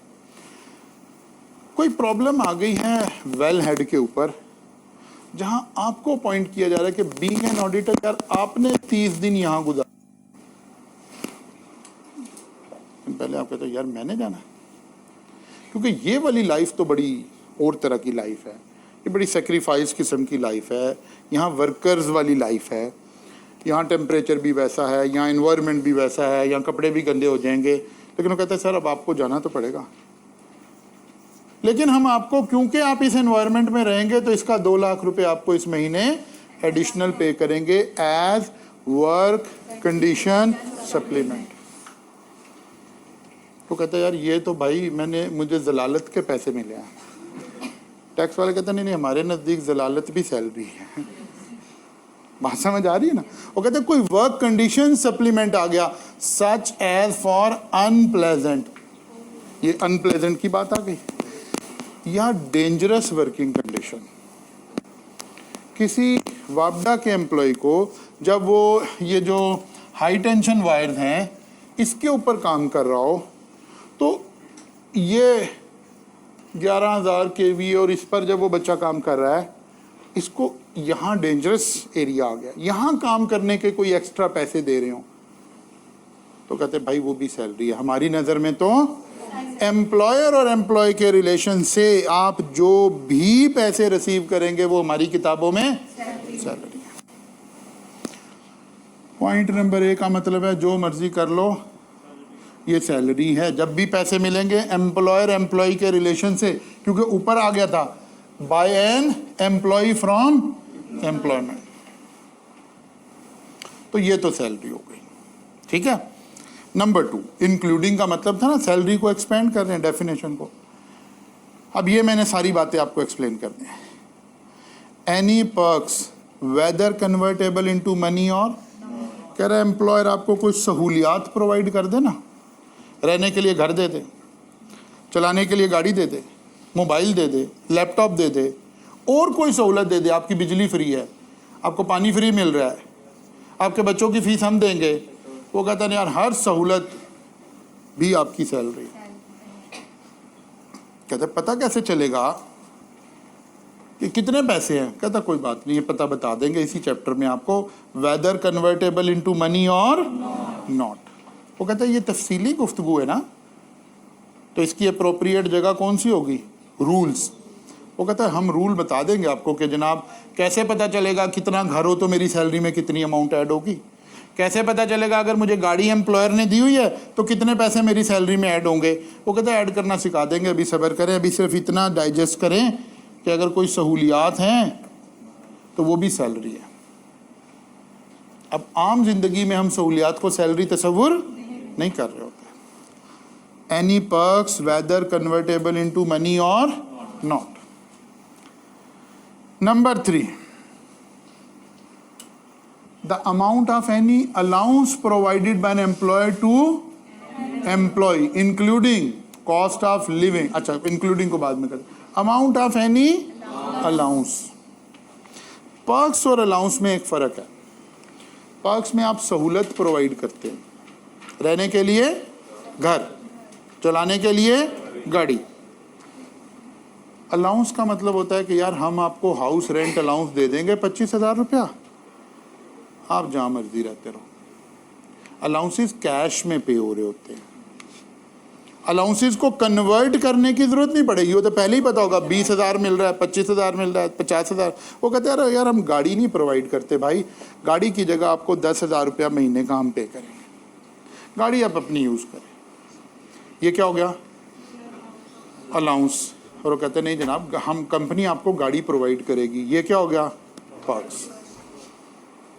कोई प्रॉब्लम आ गई है वेल हेड के ऊपर, जहां आपको पॉइंट किया जा रहा है कि बीइंग एन ऑडिटर, यार आपने 30 दिन यहां गुजारा, पहले आप कहते हो यार मैंने जाना, क्योंकि ये वाली लाइफ तो बड़ी और तरह की लाइफ है, ये बड़ी सेक्रीफाइस किस्म की लाइफ है, यहाँ वर्कर्स वाली लाइफ है, यहाँ टेम्परेचर भी वैसा है, यहाँ इन्वायरमेंट भी वैसा है, यहाँ कपड़े भी गंदे हो जाएंगे, लेकिन वो कहते हैं सर अब आपको जाना तो पड़ेगा। लेकिन हम आपको, क्योंकि आप इस एनवायरनमेंट में रहेंगे तो इसका 2 लाख रुपए आपको इस महीने एडिशनल पे करेंगे एज वर्क कंडीशन सप्लीमेंट। तो कहता है यार ये तो भाई मुझे जलालत के पैसे मिले हैं। टैक्स वाले कहते नहीं हमारे नज़दीक जलालत भी सैलरी है। बात समझ आ रही है ना। वो कहते कोई वर्क कंडीशन सप्लीमेंट आ गया, सच एज फॉर अनप्लेजेंट, ये अनप्लेजेंट की बात आ गई, या डेंजरस वर्किंग कंडीशन। किसी वापडा के एम्प्लॉय को जब वो ये जो हाई टेंशन वायर्स हैं इसके ऊपर काम कर रहा हो, तो ये 11,000 kV और इस पर जब वो बच्चा काम कर रहा है, इसको यहाँ डेंजरस एरिया आ गया, यहाँ काम करने के कोई एक्स्ट्रा पैसे दे रहे हो, तो कहते भाई वो भी सैलरी है। हमारी नज़र में तो एम्प्लॉयर और एम्प्लॉय के रिलेशन से आप जो भी पैसे रिसीव करेंगे वो हमारी किताबों में सैलरी है। पॉइंट नंबर 1 का मतलब है जो मर्जी कर लो ये सैलरी है। जब भी पैसे मिलेंगे एम्प्लॉयर एम्प्लॉय के रिलेशन से, क्योंकि ऊपर आ गया था by an employee from employment, तो ये तो सैलरी हो गई। ठीक है। नंबर 2 इंक्लूडिंग का मतलब था ना, सैलरी को एक्सपेंड कर रहे हैं डेफिनेशन को। अब ये मैंने सारी बातें आपको एक्सप्लेन करनी है। Any perks whether convertible into money, और कह रहा है एम्प्लॉयर आपको कुछ सहूलियात प्रोवाइड कर दे ना, रहने के लिए घर दे दे, चलाने के लिए गाड़ी दे दे, मोबाइल दे दे, लैपटॉप दे दे, और कोई सहूलत दे दे, आपकी बिजली फ्री है, आपको पानी फ्री मिल रहा है, आपके बच्चों की फीस हम देंगे, वो कहता है यार हर सहूलत भी आपकी सैलरी। कहते पता कैसे चलेगा कि कितने पैसे हैं? कहता कोई बात नहीं है, पता बता देंगे इसी चैप्टर में आपको, weather convertible into money or not. वो कहता है ये तफसीली गुफ्तगू है ना, तो इसकी अप्रोप्रिएट जगह कौन सी होगी? रूल्स। वो कहता है हम रूल बता देंगे आपको कि जनाब कैसे पता चलेगा कितना घर हो तो मेरी सैलरी में कितनी अमाउंट ऐड होगी, कैसे पता चलेगा अगर मुझे गाड़ी एम्प्लॉयर ने दी हुई है तो कितने पैसे मेरी सैलरी में ऐड होंगे। वो कहता है ऐड करना सिखा देंगे, अभी सब्र करें, अभी सिर्फ इतना डाइजेस्ट करें कि अगर कोई सहूलियात हैं तो वो भी सैलरी है। अब आम जिंदगी में हम सहूलियात को सैलरी तस्वुर नहीं कर रहे होते। Any perks whether convertible into money or not. Number 3, the amount of any allowance provided by an employer to employee including cost of living, अच्छा including को बाद में कर, amount of any allowance। Perks और अलाउंस में एक फ़र्क है। पर्क्स में आप सहूलत प्रोवाइड करते हैं, रहने के लिए घर, चलाने के लिए गाड़ी। अलाउंस का मतलब होता है कि यार हम आपको हाउस रेंट अलाउंस दे देंगे 25,000 रुपया, आप जहाँ मर्जी रहते रहो। अलाउंसेस कैश में पे हो रहे होते हैं, अलाउंसेस को कन्वर्ट करने की जरूरत नहीं पड़ेगी। वो तो पहले ही पता होगा 20,000 मिल रहा है, 25,000 मिल रहा है, 50,000। वो कहते हैं यार हम गाड़ी नहीं प्रोवाइड करते भाई, गाड़ी की जगह आपको 10,000 रुपया महीने का हम पे करेंगे, गाड़ी आप अपनी यूज़ करें। ये क्या हो गया? अलाउंस। और वो कहते नहीं जनाब हम कंपनी आपको गाड़ी प्रोवाइड करेगी। ये क्या हो गया? पर्क्स।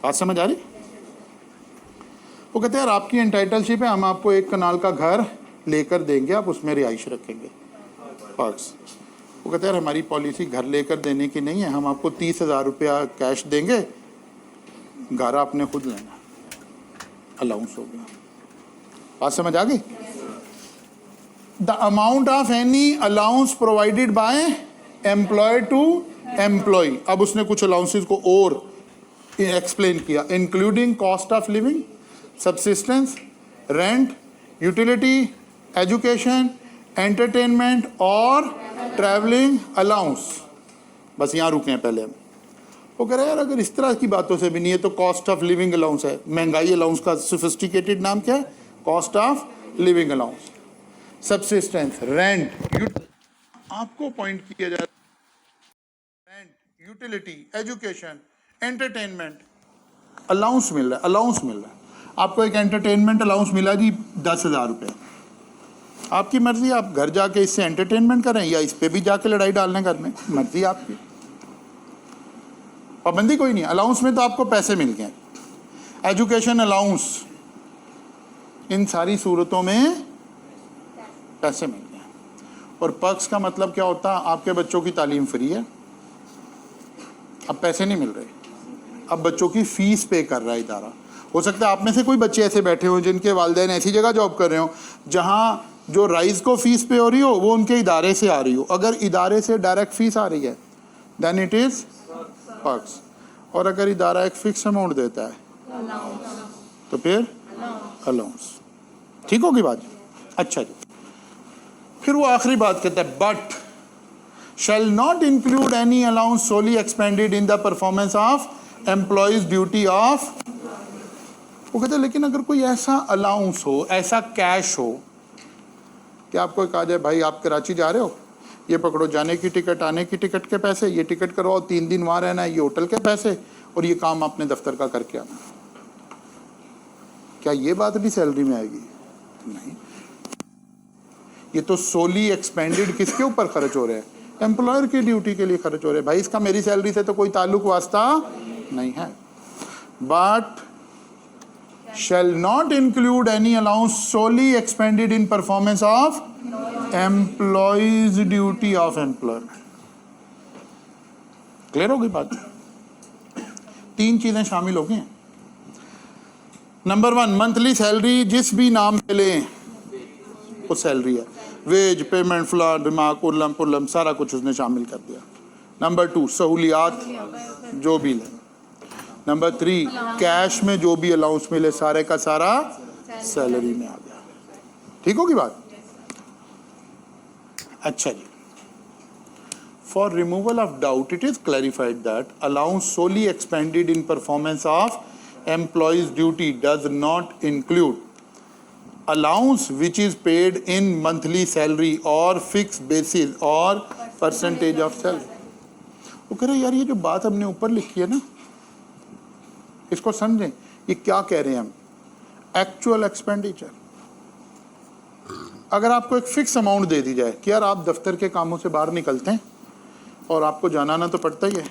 बात समझ आ रही? वो कहते हैं यार आपकी एंटाइटलशिप है, हम आपको 1 कनाल का घर लेकर देंगे, आप उसमें रिहाइश रखेंगे। पर्क्स। वो कहते हैं यार हमारी पॉलिसी घर लेकर देने की नहीं है, हम आपको 30,000 रुपया कैश देंगे, घर आपने खुद लेना। अलाउंस हो गया। बात समझ आ गई? The amount of any allowance provided by employer to employee. अब उसने कुछ अलाउंसेस को और एक्सप्लेन किया, including cost of living, subsistence, rent, utility, education, entertainment और ट्रैवलिंग अलाउंस। बस यहाँ रुके हैं पहले हम। वो कह रहे हैं यार अगर इस तरह की बातों से भी नहीं है तो कॉस्ट ऑफ लिविंग अलाउंस है। महंगाई अलाउंस का सोफिस्टिकेटेड नाम क्या है? Cost of living allowance. Subsistence, rent, आपको पॉइंट किया जा रहा है, rent, utility, education, entertainment, allowance मिल रहा है, अलाउंस मिल रहा है। आपको एक एंटरटेनमेंट अलाउंस मिला जी 10,000 रुपये। आपकी मर्जी, आप घर जाके इससे एंटरटेनमेंट करें या इस पे भी जाके लड़ाई डालने घर में, मर्जी आपकी, पाबंदी कोई नहीं। अलाउंस में तो आपको पैसे मिल गए। एजुकेशन अलाउंस, इन सारी सूरतों में पैसे मिल गए। और पर्क्स का मतलब क्या होता है? आपके बच्चों की तालीम फ्री है, अब पैसे नहीं मिल रहे, अब बच्चों की फीस पे कर रहा है इदारा। हो सकता है आप में से कोई बच्चे ऐसे बैठे हो जिनके वालिदैन ऐसी जगह जॉब कर रहे हो जहाँ जो राइस को फीस पे हो रही हो वो उनके इदारे से आ रही हो। अगर इदारे से डायरेक्ट फीस आ रही है देन इट इज़ पर्क्स। और अगर इदारा एक फिक्स अमाउंट देता है तो फिर अलाउंस। ठीक होगी बात? अच्छा जी। फिर वो आखिरी बात कहता है but shall not include any allowance solely expended in the performance of employee's duty of. वो कहते हैं लेकिन अगर कोई ऐसा अलाउंस हो, ऐसा कैश हो कि आपको कहा जाए भाई आप कराची जा रहे हो, ये पकड़ो जाने की टिकट, आने की टिकट के पैसे, ये टिकट करवाओ, 3 दिन वहाँ रहना है, ये होटल के पैसे, और ये काम आपने दफ्तर का करके आना। क्या ये बात भी सैलरी में आएगी? नहीं, ये तो सोली एक्सपेंडेड किसके ऊपर खर्च हो रहे हैं? एम्प्लॉयर की ड्यूटी के लिए खर्च हो रहे हैं। भाई इसका मेरी सैलरी से तो कोई ताल्लुक वास्ता नहीं है। But shall not include any allowance solely expended in performance of employees duty of employment। Clear होगी बात? 3 चीजें शामिल हो गई हैं। नंबर 1, मंथली सैलरी जिस भी नाम पे लें वो सैलरी है। वेज, पेमेंट, फ्लॉर, रिमार्क, उर्लम पुर्लम सारा कुछ उसने शामिल कर दिया। नंबर 2, सहूलियात जो भी लें। नंबर 3, कैश में जो भी अलाउंस मिले सारे का सारा सैलरी में आ गया। ठीक होगी बात? अच्छा जी। For removal of doubt it is clarified that allowance solely expended in performance of employee's duty does not include allowance which is paid in monthly salary और फिक्स बेसिस और परसेंटेज ऑफ सैलरी। वो कह रहे यार ये जो बात हमने ऊपर लिखी है ना, इसको समझें, ये क्या कह रहे हैं हम? Actual expenditure. अगर आपको एक फिक्स अमाउंट दे दी जाए कि यार आप दफ्तर के कामों से बाहर निकलते हैं और आपको जाना ना तो पड़ता ही है,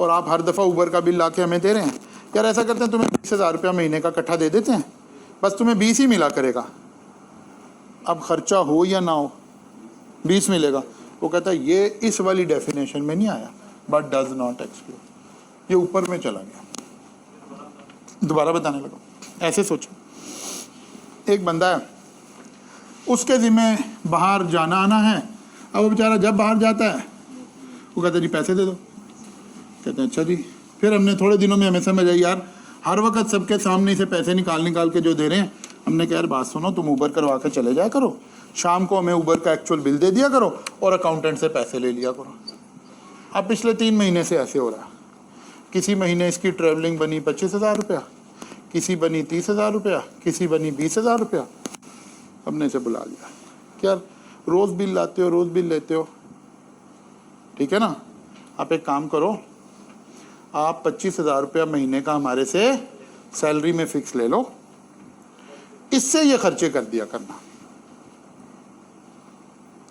और आप हर दफ़ा ऊबर का बिल ला के हमें दे रहे हैं, यार ऐसा करते हैं तुम्हें 20,000 रुपया महीने का इकट्ठा दे देते हैं, बस तुम्हें 20 ही मिला करेगा, अब खर्चा हो या ना हो 20 मिलेगा। वो कहता है ये इस वाली डेफिनेशन में नहीं आया, बट डज नॉट एक्सक्लूड, ये ऊपर में चला गया। दोबारा बताने लगा। ऐसे सोचो, एक बंदा है, उसके ज़िम्मे बाहर जाना आना है। अब वो बेचारा जब बाहर जाता है वो कहता है जी पैसे दे दो। कहते हैं अच्छा जी। फिर हमने थोड़े दिनों में हमें समझ आई यार हर वक्त सबके सामने से पैसे निकाल के जो दे रहे हैं, हमने कहा यार बात सुनो, तुम ऊबर करवा के चले जाया करो, शाम को हमें ऊबर का एक्चुअल बिल दे दिया करो और अकाउंटेंट से पैसे ले लिया करो। अब पिछले 3 महीने से ऐसे हो रहा है। किसी महीने इसकी ट्रैवलिंग बनी 25,000 रुपया, किसी बनी 30,000 रुपया, किसी बनी 20,000 रुपया। हमने इसे बुला लिया, क्या रोज़ बिल लाते हो, रोज़ बिल लेते हो, ठीक है ना, आप एक काम करो, आप 25,000 रुपया महीने का हमारे से सैलरी में फिक्स ले लो, इससे ये खर्चे कर दिया करना।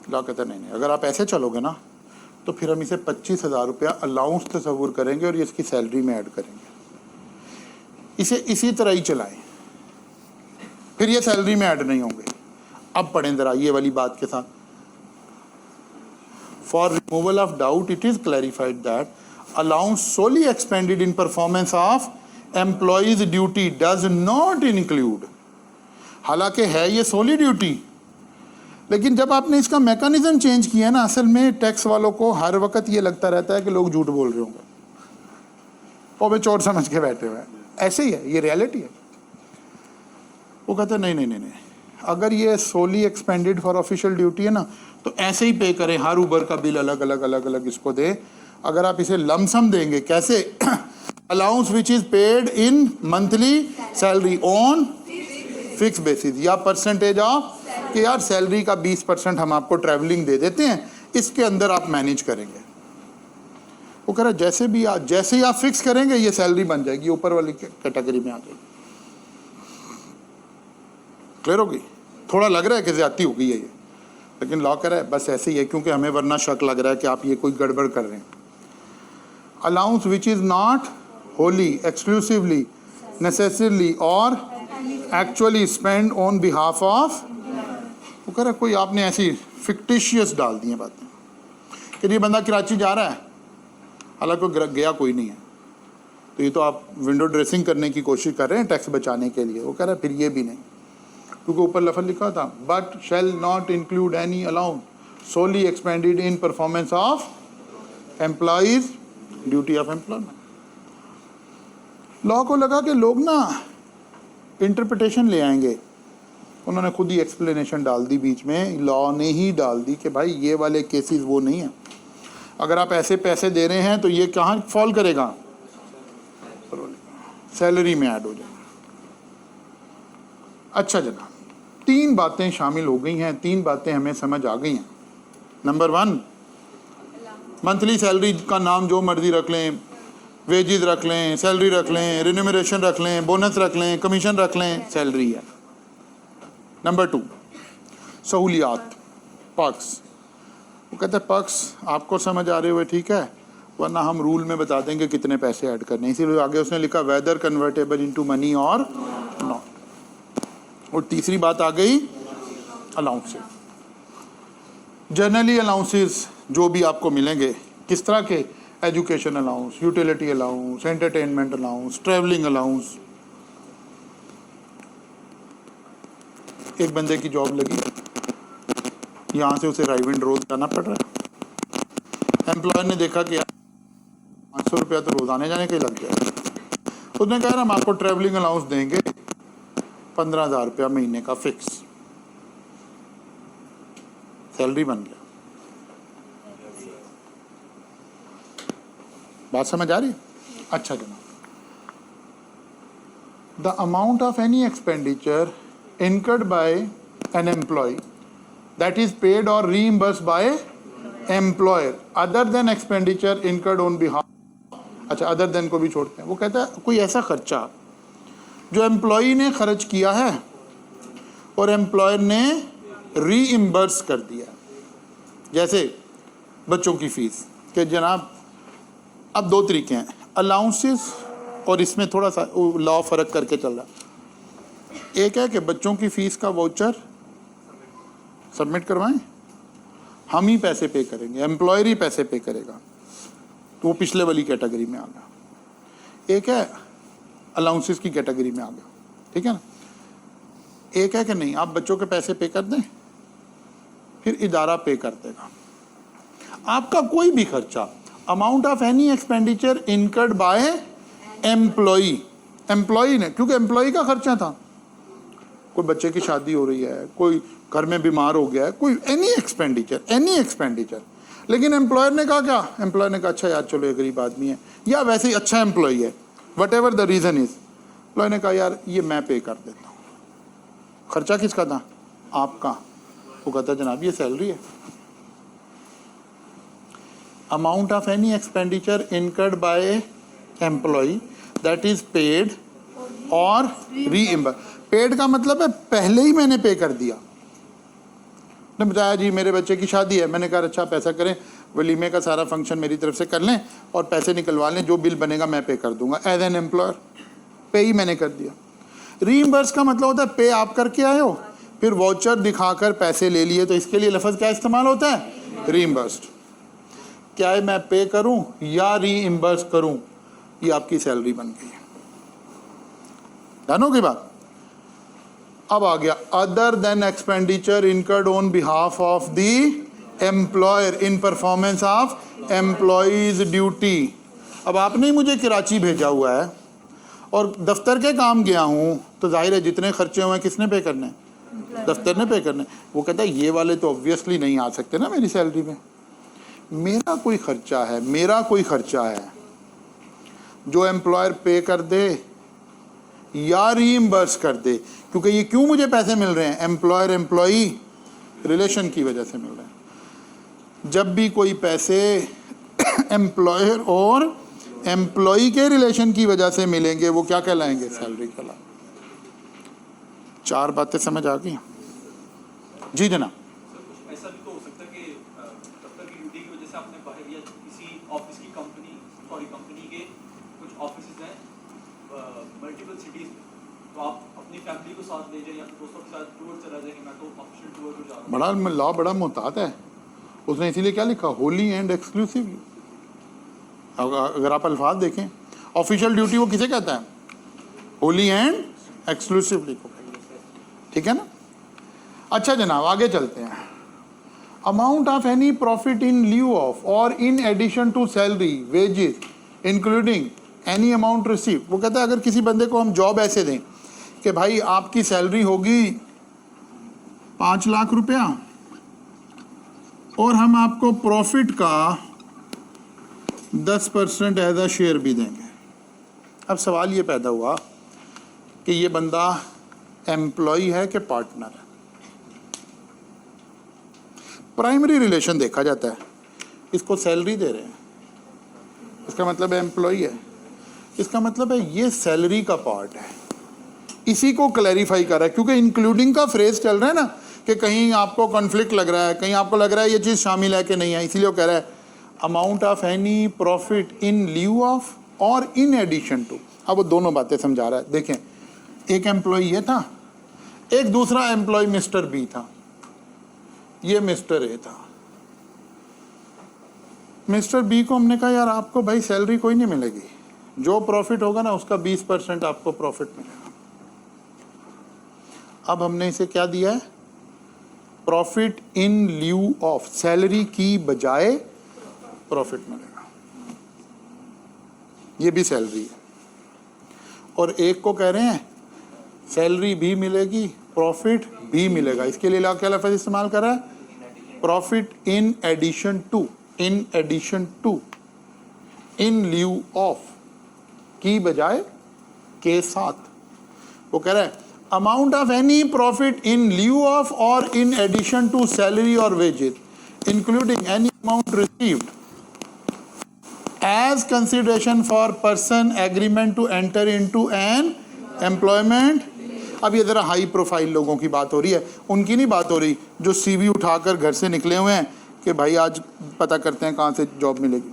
ला कहते नहीं, अगर आप ऐसे चलोगे ना तो फिर हम इसे 25,000 रुपया अलाउंस तस्वुर करेंगे और ये इसकी सैलरी में ऐड करेंगे, इसे इसी तरह ही चलाएं, फिर ये सैलरी में ऐड नहीं होंगे। अब पढ़ें जरा ये वाली बात के साथ। For removal of doubt it is clarified that allowance solely expended in performance of employee's duty does not include, हालांकि है ये सोली ड्यूटी, लेकिन जब आपने इसका मैकेनिज्म चेंज किया ना, असल में टैक्स वालों को हर वक्त ये लगता रहता है कि लोग झूठ बोल रहे होंगे और वे चोर समझ के बैठे हुए हैं। ऐसे ही है, ये रियलिटी है। वो कहते हैं नहीं, अगर ये सोली एक्सपेंडेड फॉर ऑफिशियल ड्यूटी है ना, तो ऐसे ही पे करें, हर ऊबर का बिल अलग अलग अलग अलग इसको दे। अगर आप इसे लमसम देंगे, कैसे? Allowance which is paid in monthly salary on fix basis, या परसेंटेज ऑफ, कि यार सैलरी का 20% हम आपको ट्रैवलिंग दे देते हैं, इसके अंदर आप मैनेज करेंगे। वो कह रहा जैसे ही आप फिक्स करेंगे ये सैलरी बन जाएगी, ऊपर वाली कैटेगरी में आ जाएगी। क्लियर होगी? थोड़ा लग रहा है कि ज्यादती हो गई है ये, लेकिन लॉ कह रहा है बस ऐसे ही है, क्योंकि हमें वरना शक लग रहा है कि आप ये कोई गड़बड़ कर रहे हैं। Allowance which is not wholly, exclusively, necessarily और actually spend on behalf of, वो कह रहा है कोई आपने ऐसी फिक्टिशियस डाल दी हैं बातें कि ये बंदा कराची जा रहा है, हालांकि गया कोई नहीं है, तो ये तो आप विंडो ड्रेसिंग करने की कोशिश कर रहे हैं टैक्स बचाने के लिए। वो कह रहा है फिर ये भी नहीं, क्योंकि ऊपर लफ्ज़ लिखा था but shall not include any allowance solely expended in performance of employee's duty of employment. Law को लगा कि लोग ना इंटरप्रिटेशन ले आएंगे, उन्होंने खुद ही एक्सप्लेनेशन डाल दी बीच में, लॉ ने ही डाल दी कि भाई ये वाले केसेस वो नहीं है, अगर आप ऐसे पैसे दे रहे हैं तो ये कहाँ फॉल करेगा? सैलरी में ऐड हो जाएगा। अच्छा जनाब, 3 बातें शामिल हो गई हैं, 3 बातें हमें समझ आ गई हैं। नंबर 1, मंथली सैलरी का नाम जो मर्जी रख लें, वेजेस रख लें, सैलरी रख लें, रिन्यूमरेशन रख लें, बोनस रख लें, कमीशन रख लें, सैलरी है। नंबर 2, सहूलियात, पक्स। वो कहते हैं पक्स आपको समझ आ रहे हुए ठीक है, वरना हम रूल में बता देंगे कितने पैसे ऐड करने, इसीलिए आगे उसने लिखा weather convertible into money or not. और तीसरी बात आ गई अलाउंसेस। जनरली अलाउंसेस जो भी आपको मिलेंगे, किस तरह के? Education allowance, utility allowance, entertainment allowance, travelling allowance. एक बंदे की जॉब लगी, यहाँ से उसे राइविंड रोड जाना पड़ रहा है, एम्प्लॉयर ने देखा कि 500 रुपया तो रोज आने जाने के लग गया, उसने कहा हम आपको ट्रैवलिंग अलाउंस देंगे 15,000 रुपया महीने का फिक्स, सैलरी बन गया। बात समझ आ रही? अच्छा जनाब, the amount of any expenditure incurred by an employee that is paid or reimbursed by employer other than expenditure incurred on behalf, अच्छा अदर देन को भी छोड़ते हैं। वो कहता है कोई ऐसा खर्चा जो एम्प्लॉई ने खर्च किया है और एम्प्लॉयर ने रीइम्बर्स कर दिया, जैसे बच्चों की फीस, कि जनाब अब 2 तरीके हैं, अलाउंसेस और इसमें थोड़ा सा लॉ फ़र्क करके चल रहा। एक है कि बच्चों की फ़ीस का वाउचर सबमिट करवाएं, हम ही पैसे पे करेंगे, एम्प्लॉयर ही पैसे पे करेगा, तो वो पिछले वाली कैटेगरी में आ गया। एक है अलाउंसेस की कैटेगरी में आ गया, ठीक है ना। एक है कि नहीं, आप बच्चों के पैसे पे कर दें, फिर इदारा पे कर देगा आपका कोई भी खर्चा। Amount of any expenditure incurred bye employee, employee ने, क्योंकि एम्प्लॉई का खर्चा था, कोई बच्चे की शादी हो रही है, कोई घर में बीमार हो गया है, कोई एनी एक्सपेंडिचर, लेकिन एम्प्लॉयर ने कहा क्या? एम्प्लॉयर ने कहा अच्छा यार चलो ये गरीब आदमी है, या वैसे ही अच्छा एम्प्लॉई है, whatever the reason is, employee ने कहा यार ये मैं पे कर देता हूँ। खर्चा किसका था? आपका। वो कहता जनाब ये सैलरी है। Amount of any expenditure incurred by employee that is paid or reimbursed. Paid का मतलब है पहले ही मैंने पे कर दिया। ने बताया जी मेरे बच्चे की शादी है, मैंने कहा अच्छा पैसा करें, वलीमे का सारा फंक्शन मेरी तरफ से कर लें और पैसे निकलवा लें, जो बिल बनेगा मैं पे कर दूंगा। एज एन एम्प्लॉयर पे ही मैंने कर दिया। रीइम्बर्स का मतलब होता है पे आप करके आए हो, फिर वाउचर दिखाकर पैसे ले लिए, तो इसके लिए लफ्ज़ क्या इस्तेमाल होता है? रीइम्बर्स्ड। क्या है मैं पे करूं या रीइम्बर्स करूं, ये आपकी सैलरी बन गई। डन हो गई बात। अब आ गया other than expenditure incurred on behalf of the employer in performance of employee's duty. अब आपने मुझे कराची भेजा हुआ है और दफ्तर के काम गया हूँ, तो जाहिर है जितने खर्चे हुए किसने पे करने हैं? दफ्तर ने पे करने। वो कहता है ये वाले तो ऑब्वियसली नहीं आ सकते ना मेरी सैलरी में, मेरा कोई खर्चा है, मेरा कोई खर्चा है जो एम्प्लॉयर पे कर दे या रीइंबर्स कर दे। क्योंकि ये क्यों मुझे पैसे मिल रहे हैं, एम्प्लॉयर एम्प्लॉई रिलेशन की वजह से मिल रहे हैं। जब भी कोई पैसे एम्प्लॉयर और एम्प्लॉई के रिलेशन की वजह से मिलेंगे वो क्या कहलाएंगे, सैलरी कहलाएंगे। 4 बातें समझ आ गई? जी जनाब। ऐसा भी तो हो सकता है कि दफ्तर की ड्यूटी की वजह से आपने बाहर या किसी ऑफिस की कंपनी के कुछ ऑफिसेज हैं मल्टीपल सिटीज में, तो आप अपनी फैमिली को साथ ले जाए या दोस्तों के साथ टूर चला जाए। मैं तो ऑफिशियल टूर पर जा रहा हूँ। बड़ा लॉ बड़ा मुहतात है, उसने इसीलिए क्या लिखा, होली एंड एक्सक्लूसिव। अगर आप अल्फाज देखें, ऑफिशियल ड्यूटी वो किसे कहता है, होली एंड एक्सक्लूसिवली को, ठीक है ना। अच्छा जनाब आगे चलते हैं। Amount of any profit in lieu of और in addition to salary wages including any amount receive. वो कहता है अगर किसी बंदे को हम जॉब ऐसे दें कि भाई आपकी सैलरी होगी 5 लाख रुपया और हम आपको प्रॉफिट का 10% एज अ शेयर भी देंगे। अब सवाल ये पैदा हुआ कि ये बंदा एम्प्लॉय है कि पार्टनर है। प्राइमरी रिलेशन देखा जाता है, इसको सैलरी दे रहे हैं, इसका मतलब है एम्प्लॉय है, इसका मतलब है ये सैलरी का पार्ट है। इसी को क्लैरिफाई कर रहा है क्योंकि इंक्लूडिंग का फ्रेज चल रहा है ना कि कहीं आपको कॉन्फ्लिक्ट लग रहा है, कहीं आपको लग रहा है ये चीज़ शामिल है कि नहीं है, इसीलिए वो कह रहा है amount of any profit in lieu of और इन एडिशन टू। अब वो दोनों बातें समझा रहा है। देखें, एक एम्प्लॉय ये था, एक दूसरा एम्प्लॉय मिस्टर बी था, ये मिस्टर ए था। मिस्टर बी को हमने कहा यार आपको भाई सैलरी कोई नहीं मिलेगी, जो प्रॉफिट होगा ना उसका 20% आपको प्रॉफिट मिलेगा। अब हमने इसे क्या दिया है, profit in lieu of, salary की बजाय प्रॉफिट मिलेगा, ये भी सैलरी है। और एक को कह रहे हैं सैलरी भी मिलेगी प्रॉफिट भी मिलेगा, इसके लिए क्या लफ्ज़ इस्तेमाल कर रहा है, profit in addition to, in addition to, in lieu of की बजाय के साथ। वो कह रहा है amount of any profit in lieu of और in addition to salary or wages including any amount received as consideration for person agreement to enter into an employment. अब ये ज़रा हाई प्रोफाइल लोगों की बात हो रही है, उनकी नहीं बात हो रही जो सीवी उठाकर घर से निकले हुए हैं कि भाई आज पता करते हैं कहाँ से जॉब मिलेगी,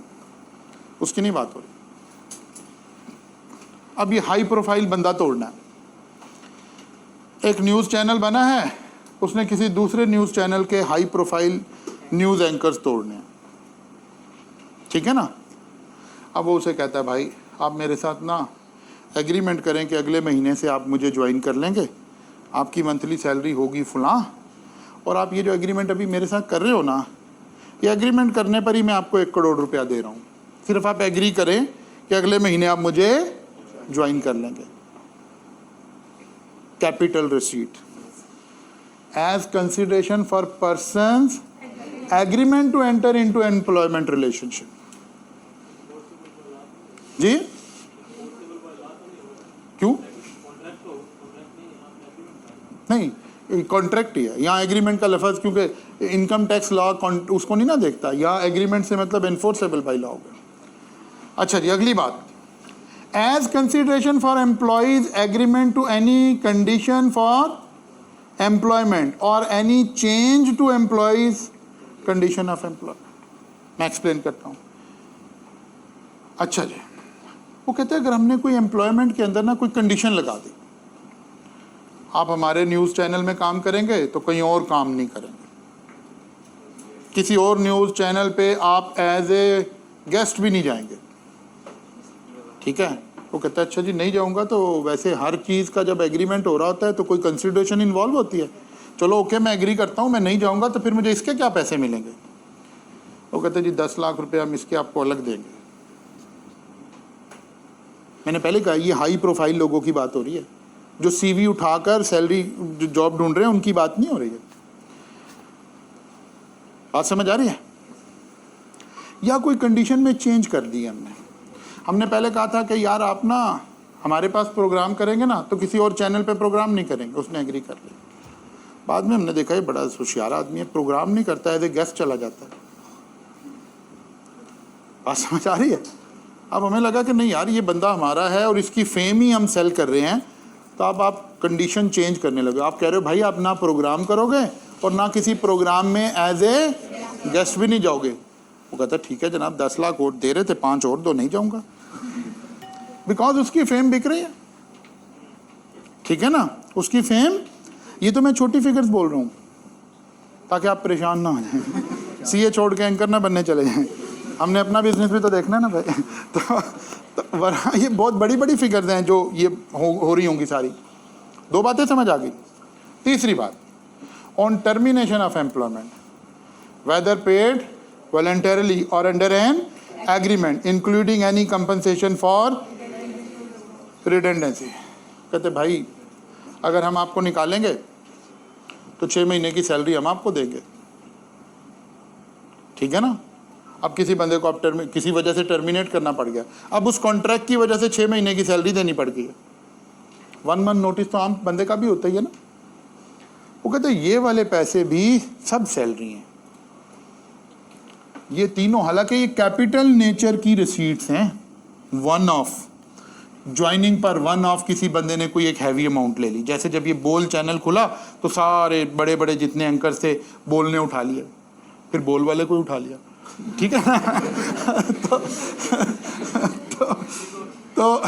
उसकी नहीं बात हो रही। अब ये हाई प्रोफाइल बंदा तोड़ना है। एक न्यूज़ चैनल बना है, उसने किसी दूसरे न्यूज़ चैनल के हाई प्रोफाइल न्यूज़ एंकर्स तोड़ने हैं, ठीक है ना। अब वो उसे कहता है भाई आप मेरे साथ ना एग्रीमेंट करें कि अगले महीने से आप मुझे ज्वाइन कर लेंगे, आपकी मंथली सैलरी होगी फलां, और आप ये जो एग्रीमेंट अभी मेरे साथ कर रहे हो ना, ये एग्रीमेंट करने पर ही मैं आपको 1 करोड़ रुपया दे रहा हूँ, सिर्फ आप एग्री करें कि अगले महीने आप मुझे ज्वाइन कर लेंगे। Capital receipt as consideration for person's agreement to enter into employment relationship. जी क्यों नहीं, कॉन्ट्रैक्ट ही है यहाँ, एग्रीमेंट का लफ्ज़ क्योंकि इनकम टैक्स लॉ उसको नहीं ना देखता, यहाँ एग्रीमेंट से मतलब एनफोर्सेबल बाई लॉ होगा। अच्छा जी अगली बात, as consideration for employee's agreement to any condition for employment और any change to employee's condition of employment. मैं एक्सप्लेन करता हूँ। अच्छा जी, वो कहते हैं अगर हमने कोई एम्प्लॉयमेंट के अंदर ना कोई कंडीशन लगा दी, आप हमारे न्यूज़ चैनल में काम करेंगे तो कहीं और काम नहीं करेंगे, किसी और न्यूज़ चैनल पे आप एज ए गेस्ट भी नहीं जाएंगे, ठीक है। वो कहता है अच्छा जी नहीं जाऊंगा, तो वैसे हर चीज़ का जब एग्रीमेंट हो रहा होता है तो कोई कंसिडरेशन इन्वॉल्व होती है, चलो ओके मैं एग्री करता हूँ, मैं नहीं जाऊंगा तो फिर मुझे इसके क्या पैसे मिलेंगे। वो कहते हैं जी 10 लाख रुपये हम इसके आपको अलग देंगे। मैंने पहले कहा ये हाई प्रोफाइल लोगों की बात हो रही है, जो CV उठाकर सैलरी जो जॉब ढूंढ रहे हैं उनकी बात नहीं हो रही है। बात समझ आ रही है? या कोई कंडीशन में चेंज कर दी हमने पहले कहा था कि यार आप ना हमारे पास प्रोग्राम करेंगे ना तो किसी और चैनल पे प्रोग्राम नहीं करेंगे, उसने एग्री कर लिया। बाद में हमने देखा ये बड़ा होशियार आदमी है, प्रोग्राम नहीं करता है, एज ए गेस्ट चला जाता है। बात समझ आ रही है? अब हमें लगा कि नहीं यार ये बंदा हमारा है और इसकी फेम ही हम सेल कर रहे हैं, तो अब आप कंडीशन चेंज करने लगे। आप कह रहे हो भाई आप ना प्रोग्राम करोगे और ना किसी प्रोग्राम में एज ए गेस्ट भी नहीं जाओगे। वो कहता ठीक है जनाब, 10 लाख वोट दे रहे थे, 5 और दो, नहीं जाऊंगा, बिकॉज उसकी फेम बिक रही है। ठीक है ना, उसकी फेम। ये तो मैं छोटी फिगर्स बोल रहा हूँ ताकि आप परेशान ना हो जाए, सीए छोड़ के एंकर ना बनने चले जाएं। हमने अपना बिजनेस भी तो देखना है ना भाई। तो वरना ये बहुत बड़ी बड़ी फिगर्स हैं जो ये हो रही होंगी सारी। 2 बातें समझ आ गई। तीसरी बात, on termination of employment whether paid voluntarily और under an agreement including any compensation for redundancy. कहते भाई अगर हम आपको निकालेंगे तो 6 महीने की सैलरी हम आपको देंगे। ठीक है ना। अब किसी बंदे को आप किसी वजह से टर्मिनेट करना पड़ गया, अब उस कॉन्ट्रैक्ट की वजह से 6 महीने की सैलरी देनी पड़ गई है। 1 मंथ नोटिस तो आम बंदे का भी होता ही है ना। वो कहते ये वाले पैसे भी सब सैलरी हैं, ये तीनों। हालांकि ये कैपिटल नेचर की रिसीट्स हैं, वन ऑफ ज्वाइनिंग पर वन ऑफ किसी बंदे ने कोई एक हैवी अमाउंट ले ली। जैसे जब ये बोल चैनल खुला तो सारे बड़े बड़े जितने एंकर थे बोल ने उठा लिया, फिर बोल वाले को उठा लिया। ठीक है ना। तो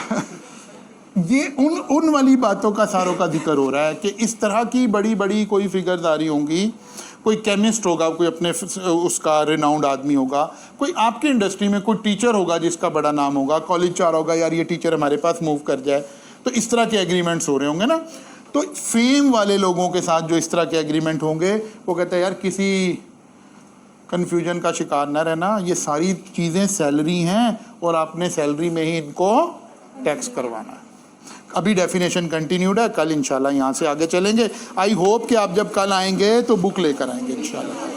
ये उन वाली बातों का सारों का जिक्र हो रहा है कि इस तरह की बड़ी बड़ी कोई फिगर्स आ रही होंगी। कोई केमिस्ट होगा, कोई अपने उसका रिनाउंड आदमी होगा, कोई आपकी इंडस्ट्री में कोई टीचर होगा जिसका बड़ा नाम होगा, कॉलेज चाह रहा होगा यार ये टीचर हमारे पास मूव कर जाए, तो इस तरह के एग्रीमेंट्स हो रहे होंगे ना। तो फेम वाले लोगों के साथ जो इस तरह के एग्रीमेंट होंगे, वो कहते हैं यार किसी कन्फ्यूजन का शिकार ना रहना, ये सारी चीज़ें सैलरी हैं और आपने सैलरी में ही इनको टैक्स करवाना है। अभी डेफिनेशन कंटिन्यूड है, कल इंशाल्लाह यहाँ से आगे चलेंगे। आई होप कि आप जब कल आएंगे तो बुक लेकर आएंगे इंशाल्लाह।